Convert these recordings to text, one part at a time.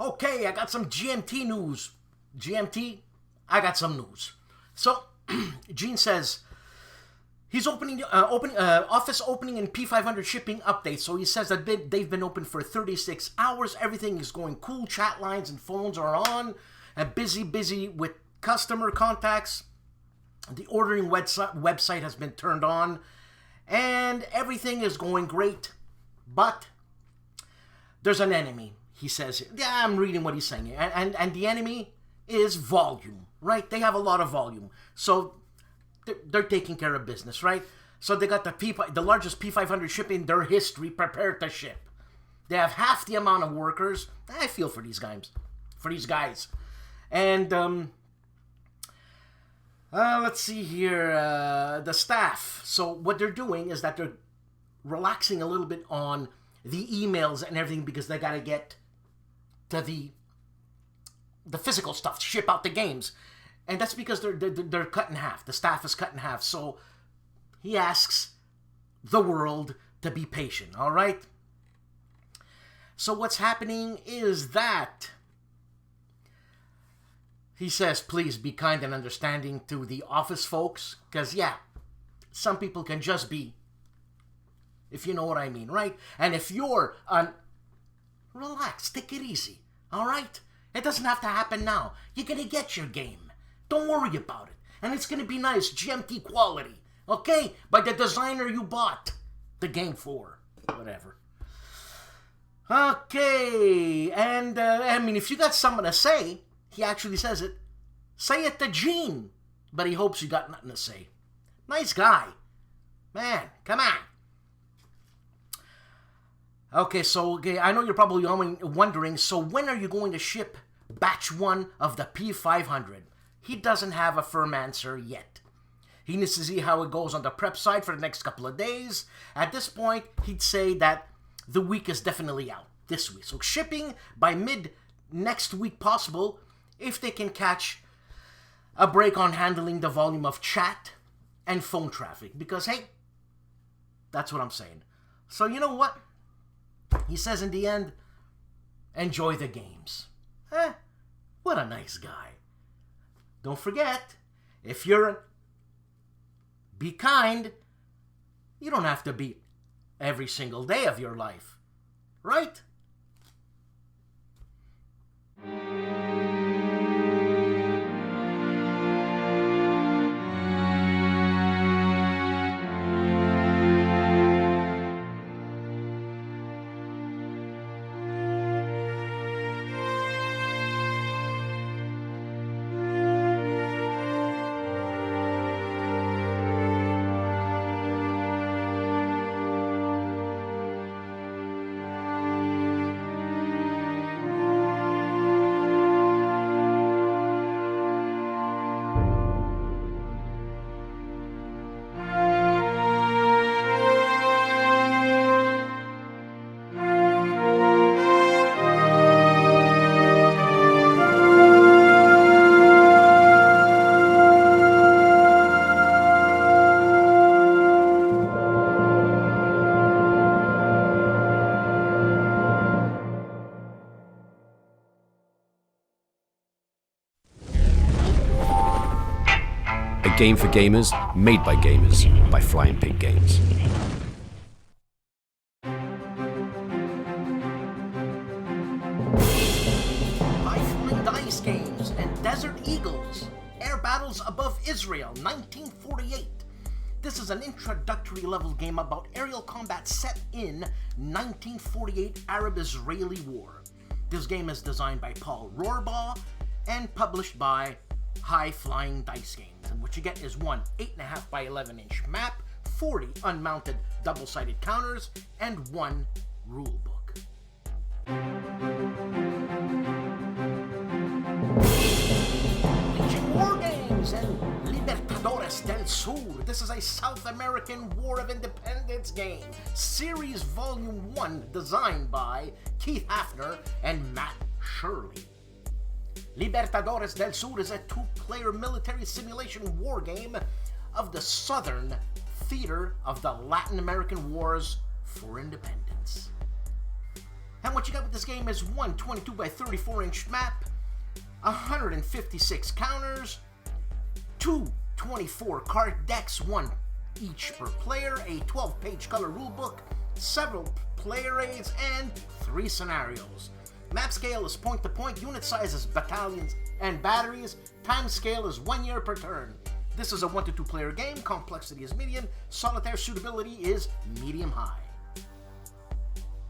Okay, I got some GMT news. GMT, I got some news. So, Gene says he's office opening and P500 shipping updates. So he says that they've been open for 36 hours. Everything is going cool. Chat lines and phones are on. Busy with customer contacts. The ordering website has been turned on. And everything is going great. But there's an enemy, he says. Yeah, I'm reading what he's saying. And the enemy is volume, right? They have a lot of volume. So they're taking care of business, right? So they got the largest P500 ship in their history prepared to ship. They have half the amount of workers. I feel for these guys. And let's see here, the staff. So what they're doing is that they're relaxing a little bit on the emails and everything because they got to get to the physical stuff to ship out the games. And that's because they're cut in half. The staff is cut in half. So he asks the world to be patient, all right? So what's happening is that he says, please be kind and understanding to the office folks. Because, yeah, some people can just be, if you know what I mean, right? And if you're relax, take it easy, all right? It doesn't have to happen now. You're going to get your game. Don't worry about it. And it's going to be nice, GMT quality, okay? By the designer you bought the game for, whatever. Okay, and, I mean, if you got something to say, he actually says it, say it to Gene. But he hopes you got nothing to say. Nice guy. Man, come on. Okay, so I know you're probably wondering, so when are you going to ship batch 1 of the P500? He doesn't have a firm answer yet. He needs to see how it goes on the prep side for the next couple of days. At this point, he'd say that the week is definitely out this week. So shipping by mid next week possible if they can catch a break on handling the volume of chat and phone traffic. Because, hey, that's what I'm saying. So you know what? He says in the end, enjoy the games. What a nice guy. Don't forget, if be kind, you don't have to be every single day of your life, right? A game for gamers, made by gamers, by Flying Pig Games. Lifeline Dice Games and Desert Eagles, Air Battles Above Israel, 1948. This is an introductory level game about aerial combat set in 1948 Arab-Israeli War. This game is designed by Paul Rohrbaugh and published by High Flying Dice Games. And what you get is one 8.5 by 11 inch map, 40 unmounted double-sided counters, and one rule book. Legion Wargames and Libertadores del Sur. This is a South American War of Independence game. Series Volume 1, designed by Keith Hafner and Matt Shirley. Libertadores del Sur is a two-player military simulation war game of the southern theater of the Latin American Wars for Independence. And what you got with this game is one 22 by 34-inch map, 156 counters, two 24 card decks, one each per player, a 12-page color rulebook, several player aids, and 3 scenarios. Map scale is point-to-point, unit size is battalions and batteries, time scale is 1 year per turn. This is a 1 to 2 player game, complexity is medium, solitaire suitability is medium-high.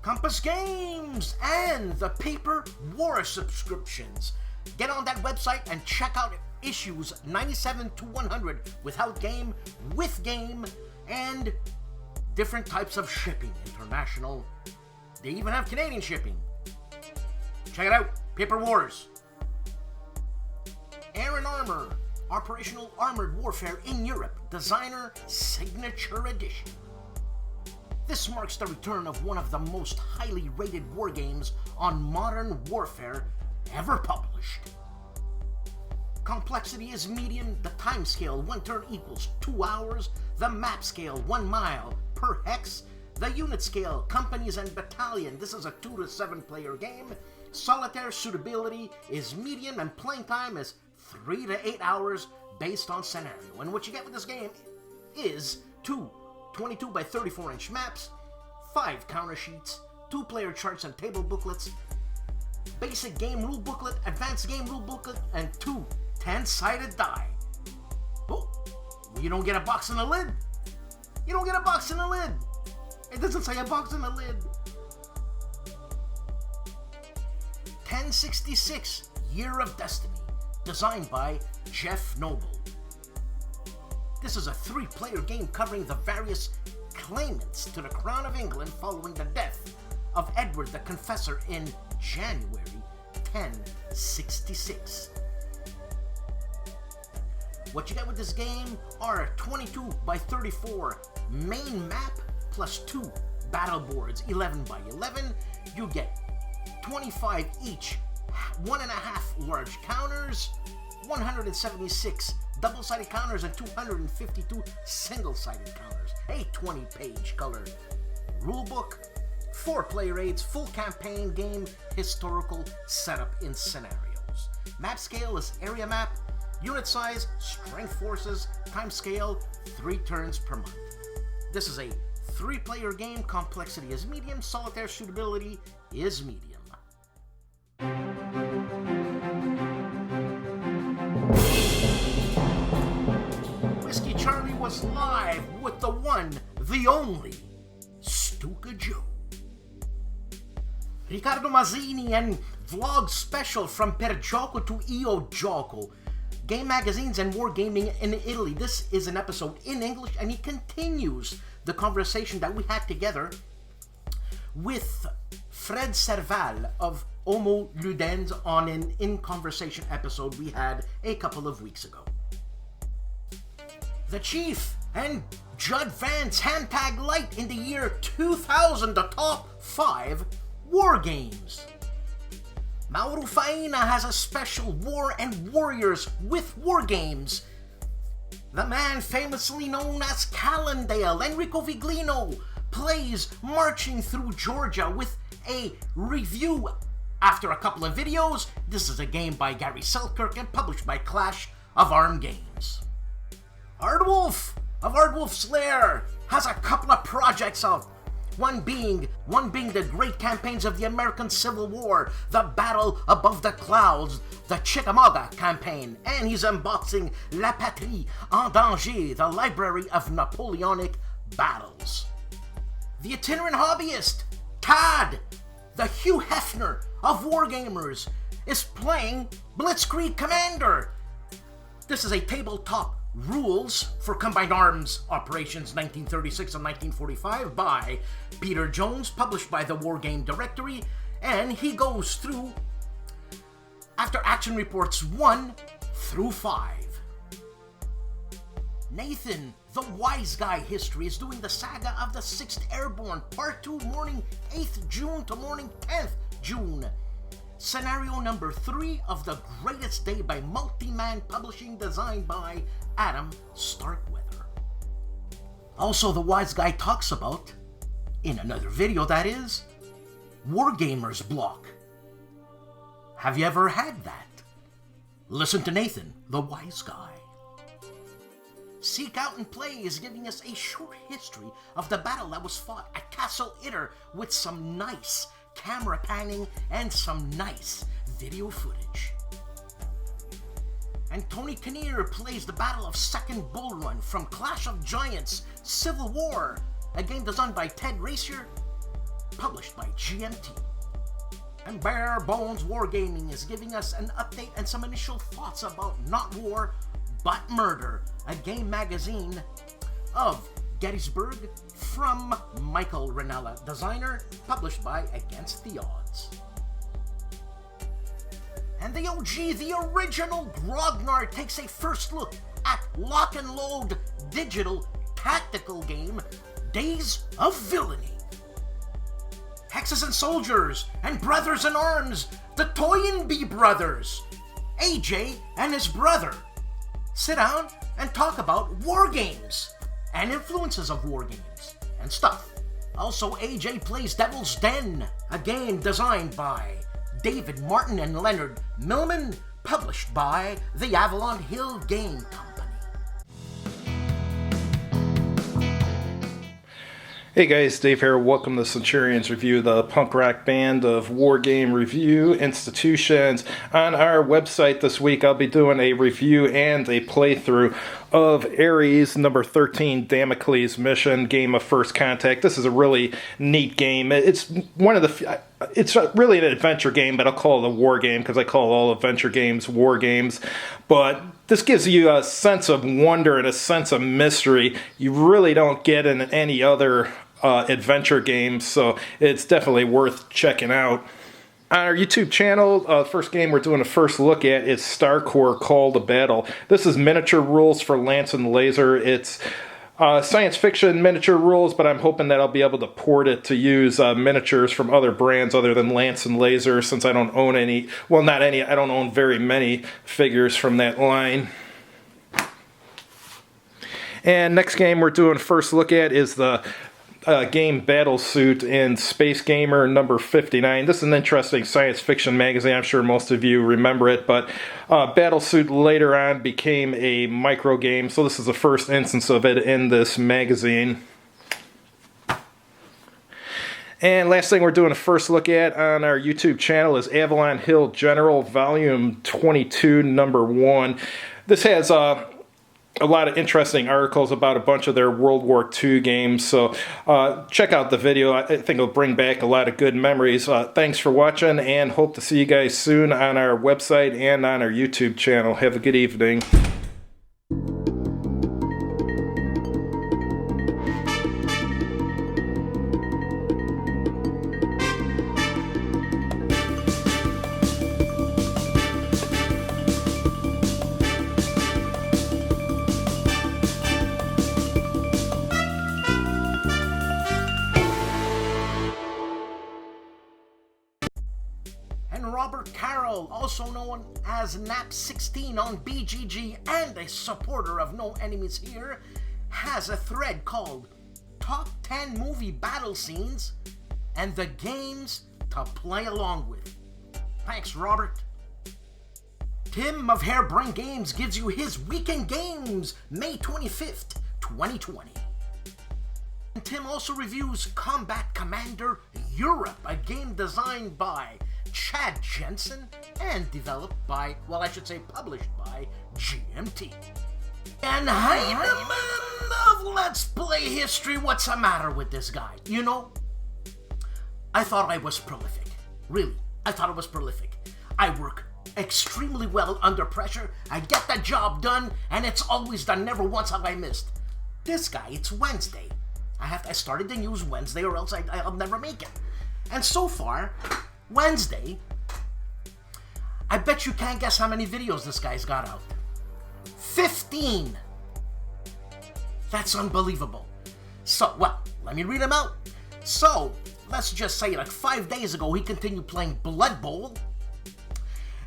Compass Games and the Paper War subscriptions. Get on that website and check out issues 97 to 100 without game, with game, and different types of shipping, international. They even have Canadian shipping. Check it out, Paper Wars. Air and Armor, Operational Armored Warfare in Europe, Designer Signature Edition. This marks the return of one of the most highly rated war games on Modern Warfare ever published. Complexity is medium, the time scale 1 turn equals 2 hours, the map scale 1 mile per hex, the unit scale companies and battalion, this is a 2 to 7 player game, solitaire suitability is medium, and playing time is 3 to 8 hours based on scenario. And what you get with this game is 2 22 by 34-inch maps, 5 counter sheets, 2 player charts and table booklets, basic game rule booklet, advanced game rule booklet, and 2 10-sided die. Oh, you don't get a box in the lid. You don't get a box in the lid. It doesn't say a box in the lid. 1066, Year of Destiny, designed by Jeff Noble. This is a 3-player game covering the various claimants to the Crown of England following the death of Edward the Confessor in January 1066. What you get with this game are 22 by 34 main map plus 2 battle boards, 11 by 11. You get 25 each 1.5 large counters, 176 double-sided counters, and 252 single-sided counters. A 20-page color rulebook, 4 player aids, full campaign game, historical setup in scenarios. Map scale is area map, unit size, strength forces, time scale, 3 turns per month. This is a 3-player game, complexity is medium, solitaire suitability is medium. Whiskey Charlie was live with the one, the only, STUKAJOE. Riccardo Mazzini and vlog special from Per Gioco to Io Gioco. Game magazines and wargaming in Italy. This is an episode in English, and he continues the conversation that we had together with Fred Serval of Homo Ludens on an In Conversation episode we had a couple of weeks ago. The Chief and Judd Vance hand tag light in the year 2000, the top 5 war games. Mauro Faina has a special War and Warriors with war games. The man famously known as Calandale, Enrico Viglino, plays Marching Through Georgia with a review after a couple of videos. This is a game by Gary Selkirk and published by Clash of Armed Games. ARDWULF of ARDWULF'S LAIR has a couple of projects out. One being the great campaigns of the American Civil War, the Battle Above the Clouds, the Chickamauga campaign, and he's unboxing La Patrie en Danger, the Library of Napoleonic Battles. The itinerant hobbyist, Todd, the Hugh Hefner of Wargamers, is playing Blitzkrieg Commander. This is a tabletop rules for Combined Arms Operations 1936 and 1945 by Peter Jones, published by the Wargame Directory, and he goes through after action reports 1 through 5. Nathan, the Wise Guy History, is doing the Saga of the 6th Airborne, Part 2, morning 8th June to morning 10th June. Scenario number 3 of The Greatest Day by Multi-Man Publishing, designed by Adam Starkweather. Also, the Wise Guy talks about, in another video that is, Wargamers block. Have you ever had that? Listen to Nathan, the wise guy. Seek Out and Play is giving us a short history of the battle that was fought at Castle Itter with some nice camera panning and some nice video footage. And Tony Kinnear plays the Battle of Second Bull Run from Clash of Giants Civil War, a game designed by Ted Racier, published by GMT. And Bare Bones Wargaming is giving us an update and some initial thoughts about Not War, But Murder, a game magazine of Gettysburg from Michael Ranella, designer, published by Against the Odds. And the OG, the original Grognard, takes a first look at Lock and Load digital tactical game Days of Villainy. Hexes and Soldiers and Brothers in Arms, the Toynbee brothers, AJ and his brother, sit down and talk about war games and influences of war games and stuff. Also, AJ plays Devil's Den, a game designed by David Martin and Leonard Millman, published by the Avalon Hill Game Company. Hey guys, Dave here. Welcome to Centurions Review, the punk rock band of war game review institutions. On our website this week, I'll be doing a review and a playthrough of Ares number 13, Damocles Mission, Game of First Contact. This is a really neat game. It's one of the... It's really an adventure game, but I'll call it a war game because I call all adventure games war games. But this gives you a sense of wonder and a sense of mystery you really don't get in any other adventure games, so it's definitely worth checking out. On our YouTube channel, the first game we're doing a first look at is Star Corps Call to Battle. This is miniature rules for Lance and Laser. It's science fiction miniature rules, but I'm hoping that I'll be able to port it to use miniatures from other brands other than Lance and Laser, since I don't own any, well, not any, I don't own very many figures from that line. And next game we're doing first look at is the game Battlesuit in Space Gamer number 59. This is an interesting science fiction magazine. I'm sure most of you remember it, but Battlesuit later on became a micro game, so this is the first instance of it in this magazine. And last thing we're doing a first look at on our YouTube channel is Avalon Hill General Volume 22, number 1. This has a lot of interesting articles about a bunch of their World War II games, so check out the video. I think it'll bring back a lot of good memories. Thanks for watching, and hope to see you guys soon on our website and on our YouTube channel. Have a good evening. Robert Carroll, also known as Nap16 on BGG and a supporter of No Enemies Here, has a thread called Top 10 Movie Battle Scenes and the Games to Play Along With. Thanks, Robert. Tim of Hairbrain Games gives you his Weekend Games, May 25th, 2020. And Tim also reviews Combat Commander Europe, a game designed by Chad Jensen and developed by, well, I should say published by GMT. And Heinemann of Let's Play History, what's the matter with this guy? You know, I thought I was prolific. Really, I thought I was prolific. I work extremely well under pressure. I get the job done, and it's always done. Never once have I missed. This guy, it's Wednesday. I started the news Wednesday, or else I'll never make it. And so far, Wednesday, I bet you can't guess how many videos this guy's got out. 15! That's unbelievable. So, well, let me read them out. So, let's just say like 5 days ago, he continued playing Blood Bowl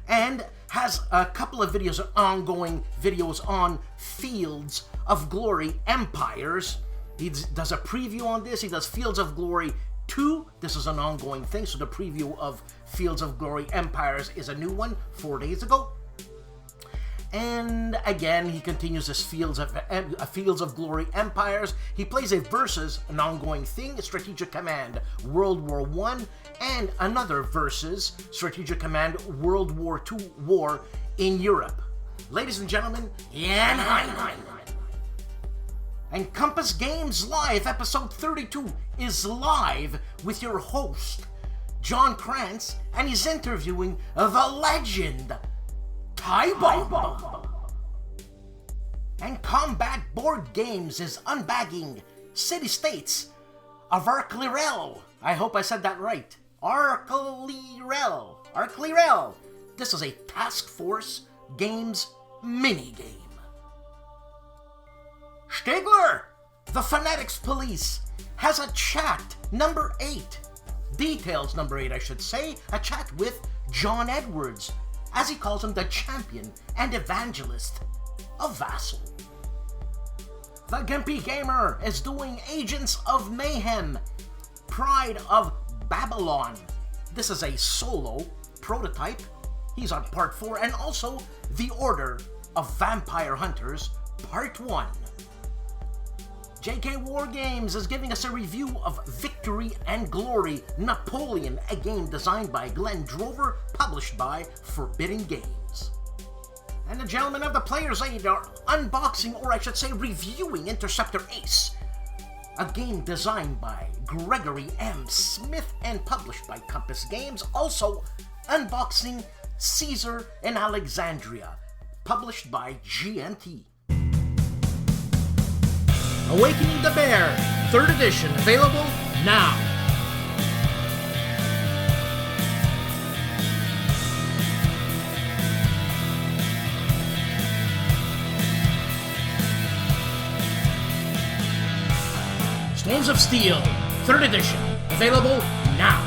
and has a couple of videos, ongoing videos on Fields of Glory Empires. He does a preview on this. He does Fields of Glory 2, this is an ongoing thing, so the preview of Fields of Glory Empires is a new one 4 days ago. And again, he continues his Fields of Glory Empires. He plays a Versus, an ongoing thing, Strategic Command World War I, and another Versus, Strategic Command World War II War in Europe. Ladies and gentlemen, and Compass Games Live episode 32 is live with your host, John Krantz, and he's interviewing the legend, Tybo. And Combat Board Games is unbagging City States of Arklirel. I hope I said that right. Arklirel. This is a Task Force Games minigame. Stigler, the Fanatics Police, has a chat number 8. Details number 8, I should say. A chat with John Edwards, as he calls him, the champion and evangelist of Vassal. The Gimpy Gamer is doing Agents of Mayhem, Pride of Babylon. This is a solo prototype. He's on part 4, and also The Order of Vampire Hunters, part 1. JK Wargames is giving us a review of Victory and Glory Napoleon, a game designed by Glenn Drover, published by Forbidden Games. And the gentlemen of the Player's Aid are unboxing, or I should say reviewing, Interceptor Ace, a game designed by Gregory M. Smith and published by Compass Games. Also unboxing Caesar in Alexandria, published by GMT. Awakening the Bear, 3rd edition, available now. Stones of Steel, 3rd edition, available now.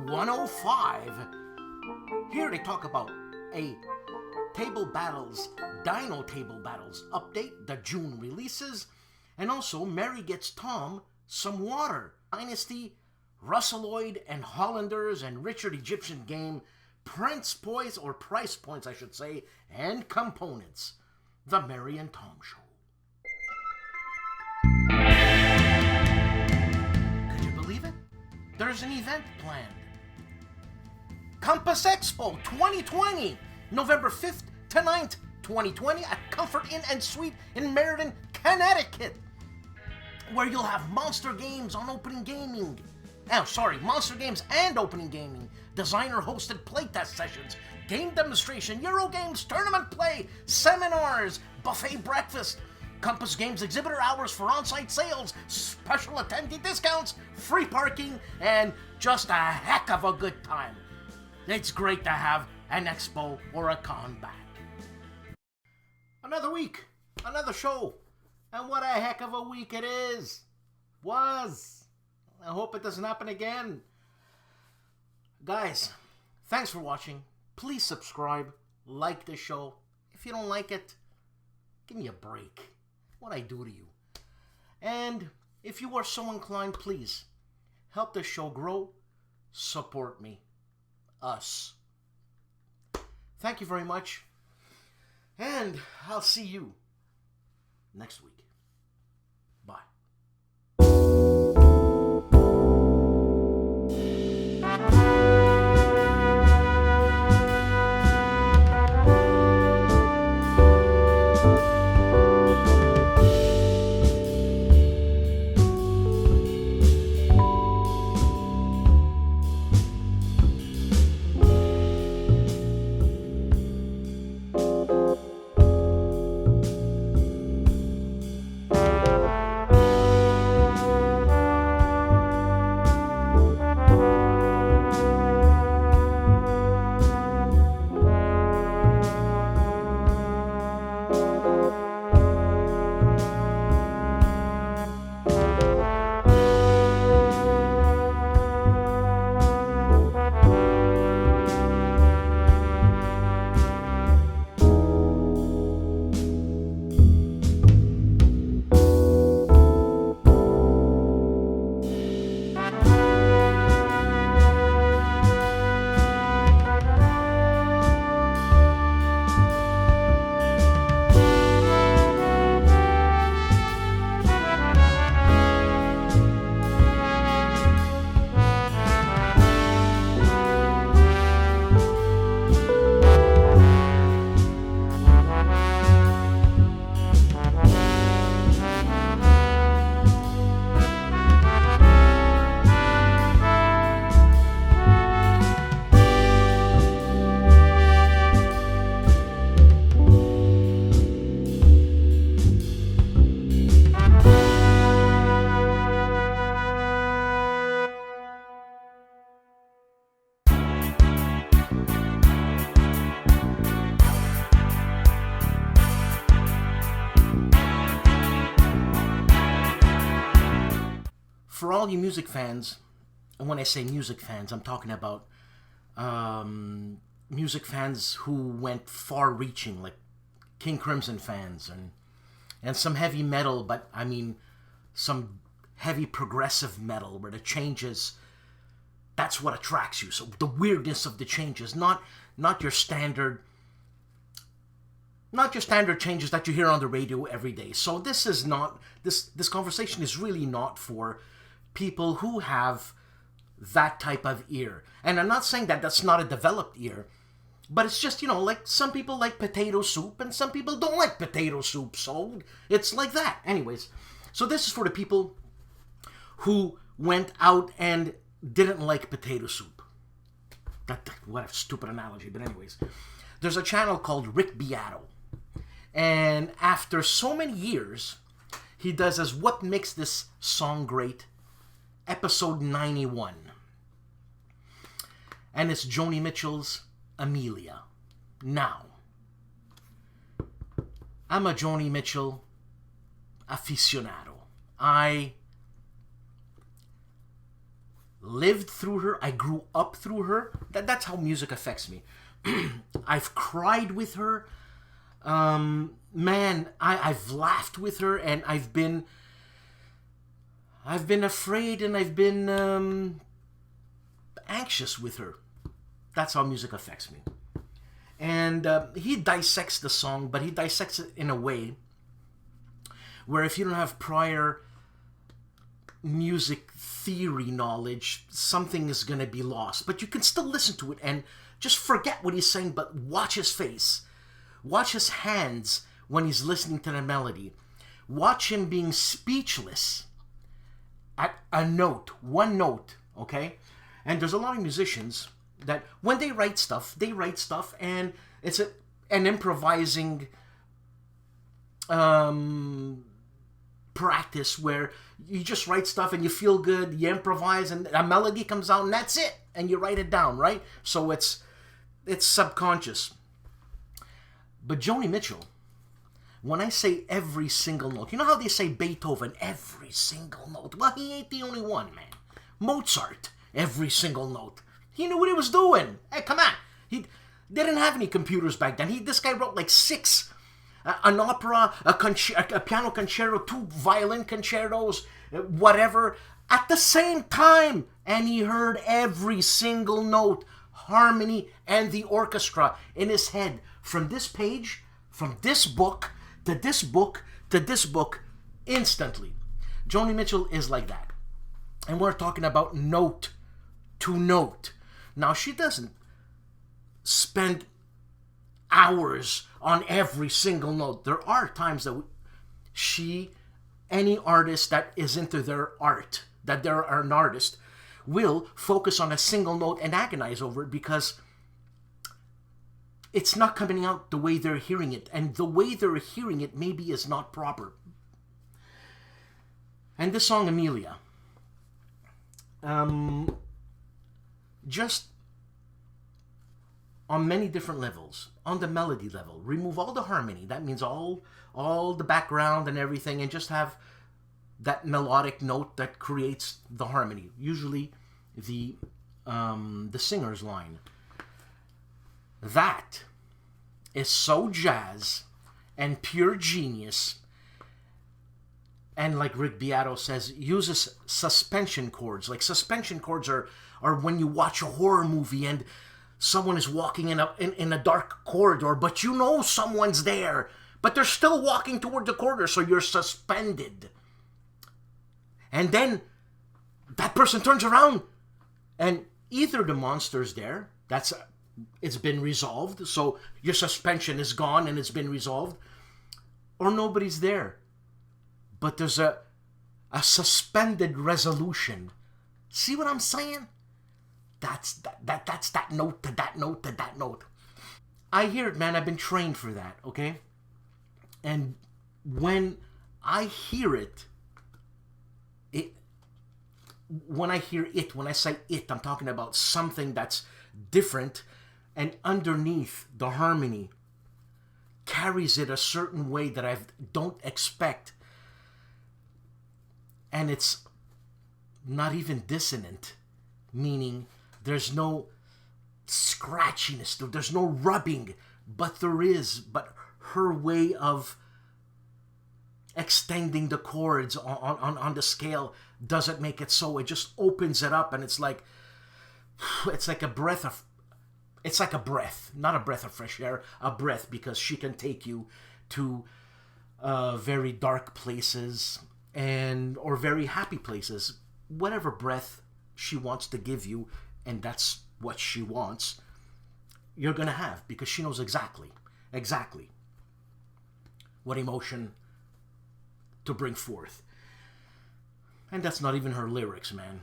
105. Here they talk about a Table Battles, Dino Table Battles update, the June releases, and also Mary gets Tom some water. Dynasty, Russelloid and Hollanders and Richard Egyptian game, price points, I should say, and components. The Mary and Tom Show. Could you believe it? There's an event planned. Compass Expo 2020, November 5th to 9th, 2020 at Comfort Inn and Suite in Meriden, Connecticut, where you'll have Monster Games on Opening Gaming. Monster Games and Opening Gaming, designer-hosted playtest sessions, game demonstration, Eurogames, tournament play, seminars, buffet breakfast, Compass Games exhibitor hours for on-site sales, special attendee discounts, free parking, and just a heck of a good time. It's great to have an expo or a con back. Another week, another show, and what a heck of a week it is. I hope it doesn't happen again. Guys, thanks for watching. Please subscribe, like the show. If you don't like it, give me a break. What'd I do to you? And if you are so inclined, please help the show grow. Support me. Us. Thank you very much. And I'll see you next week. Bye. For all you music fans, and when I say music fans, I'm talking about music fans who went far-reaching, like King Crimson fans, and some heavy metal, but I mean some heavy progressive metal where the changes, that's what attracts you. So the weirdness of the changes, not your standard changes that you hear on the radio every day. So this is not, this conversation is really not for people who have that type of ear. And I'm not saying that that's not a developed ear, but it's just, you know, like some people like potato soup and some people don't like potato soup, so it's like that. Anyways, so this is for the people who went out and didn't like potato soup. What a stupid analogy, but anyways. There's a channel called Rick Beato, and after so many years, he does as What Makes This Song Great, episode 91. And it's Joni Mitchell's Amelia. Now, I'm a Joni Mitchell aficionado. I lived through her. I grew up through her. That's how music affects me. I've cried with her. Man, I've laughed with her, and I've been afraid, and I've been anxious with her. That's how music affects me. And he dissects the song, but he dissects it in a way where if you don't have prior music theory knowledge, something is going to be lost. But you can still listen to it and just forget what he's saying, but watch his face. Watch his hands when he's listening to the melody. Watch him being speechless at a note, one note, okay? And there's a lot of musicians that when they write stuff and it's an improvising practice where you just write stuff and you feel good, you improvise, and a melody comes out and that's it, and you write it down, right? So it's subconscious. But Joni Mitchell, when I say every single note, you know how they say Beethoven, every single note? Well, he ain't the only one, man. Mozart, every single note. He knew what he was doing. Hey, come on. He didn't have any computers back then. This guy wrote like 6, an opera, a piano concerto, 2 violin concertos, whatever, at the same time. And he heard every single note, harmony, and the orchestra in his head. From this page, from this book, to this book, to this book, instantly. Joni Mitchell is like that. And we're talking about note to note. Now, she doesn't spend hours on every single note. There are times that any artist that is into their art, that they're an artist, will focus on a single note and agonize over it because it's not coming out the way they're hearing it. And the way they're hearing it maybe is not proper. And this song, Amelia, just on many different levels. On the melody level, remove all the harmony. That means all the background and everything, and just have that melodic note that creates the harmony. Usually the singer's line. That is so jazz and pure genius. And like Rick Beato says, uses suspension chords. Like suspension chords are when you watch a horror movie and someone is walking in a dark corridor, but you know someone's there, but they're still walking toward the corridor, so you're suspended. And then that person turns around, and either the monster's there, it's been resolved, so your suspension is gone and it's been resolved, or nobody's there. But there's a suspended resolution. See what I'm saying? That's that note to that note to that note. I hear it, man. I've been trained for that, okay? And when I hear it, when I say it, I'm talking about something that's different, and underneath the harmony carries it a certain way that I don't expect. And it's not even dissonant, meaning there's no scratchiness, there's no rubbing, but there is. But her way of extending the chords on the scale doesn't make it so. It just opens it up, and it's like a breath, not a breath of fresh air, a breath, because she can take you to very dark places or very happy places, whatever breath she wants to give you, and that's what she wants, you're gonna have, because she knows exactly what emotion to bring forth. And that's not even her lyrics, man.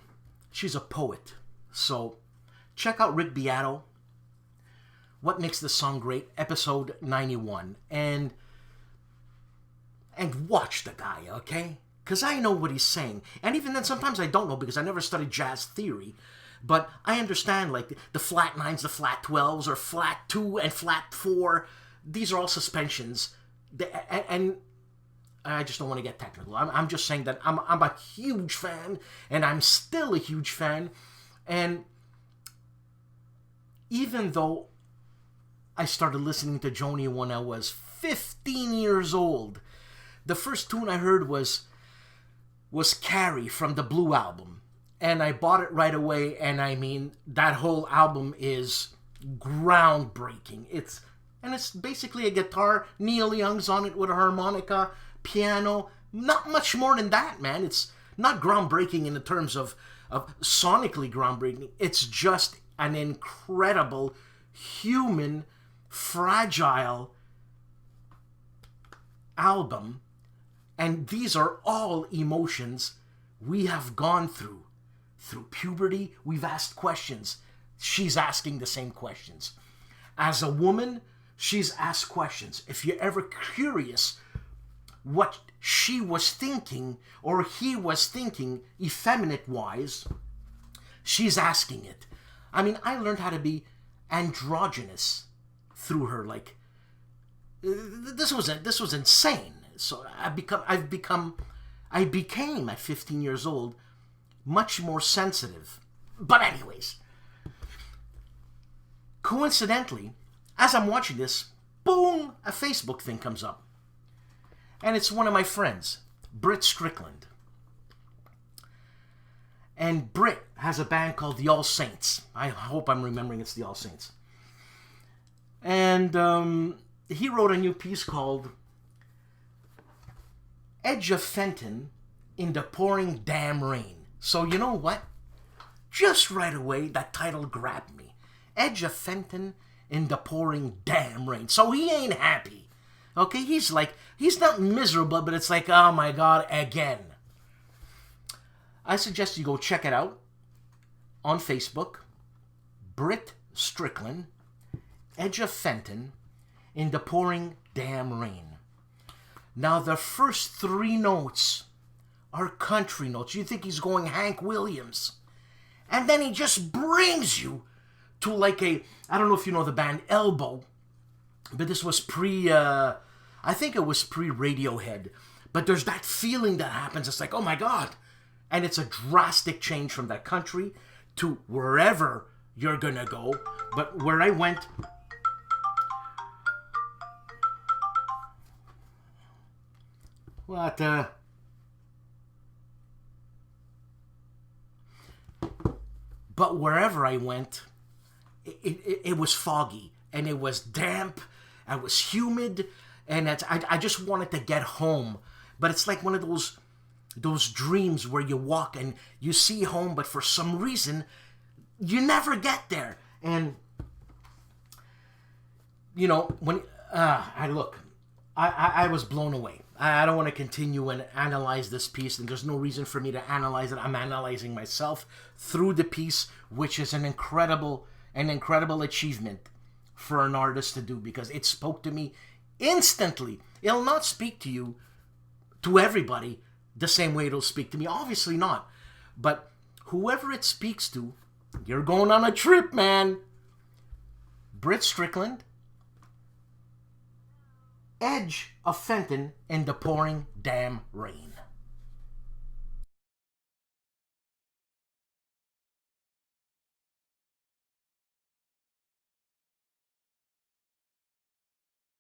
She's a poet. So check out Rick Beato, What Makes This Song Great, episode 91, and watch the guy, okay? Because I know what he's saying. And even then, sometimes I don't know, because I never studied jazz theory. But I understand, like, the flat 9s, the flat 12s, or flat 2 and flat 4. These are all suspensions. And I just don't want to get technical. I'm just saying that I'm a huge fan, and I'm still a huge fan And even though I started listening to Joni when I was 15 years old, the first tune I heard was Carrie from the Blue album. And I bought it right away, and I mean, that whole album is groundbreaking. It's basically a guitar. Neil Young's on it with a harmonica, piano. Not much more than that, man. It's not groundbreaking in the terms of sonically groundbreaking. It's just an incredible, human, fragile album. And these are all emotions we have gone through. Through puberty, we've asked questions. She's asking the same questions. As a woman, she's asked questions. If you're ever curious what she was thinking or he was thinking, effeminate-wise, she's asking it. I mean, I learned how to be androgynous through her. Like, this was insane. So I became at 15 years old much more sensitive. But anyways, coincidentally, as I'm watching this, boom, a Facebook thing comes up. And it's one of my friends, Britt Strickland. And Britt has a band called the All Saints. I hope I'm remembering it's the All Saints. And he wrote a new piece called Edge of Fenton in the Pouring Damn Rain. So you know what? Just right away, that title grabbed me. Edge of Fenton in the Pouring Damn Rain. So he ain't happy. Okay, he's not miserable, but it's like, oh my God, again. I suggest you go check it out on Facebook. Britt Strickland, Edge of Fenton in the Pouring Damn Rain. Now, the first 3 notes are country notes. You think he's going Hank Williams. And then he just brings you to like I don't know if you know the band Elbow, but this was I think it was pre-Radiohead. But there's that feeling that happens. It's like, oh my God. And it's a drastic change from that country to wherever you're gonna go. But where I went... What, But wherever I went, it was foggy, and it was damp, and it was humid, and I just wanted to get home. But it's like one of those dreams where you walk and you see home, but for some reason, you never get there. And, you know, when I was blown away. I don't want to continue and analyze this piece, and there's no reason for me to analyze it. I'm analyzing myself through the piece, which is an incredible achievement for an artist to do, because it spoke to me instantly. It'll not speak to you, to everybody, the same way it'll speak to me. Obviously not. But whoever it speaks to, you're going on a trip, man. Britt Strickland, Edge of Fenton in the Pouring Damn Rain.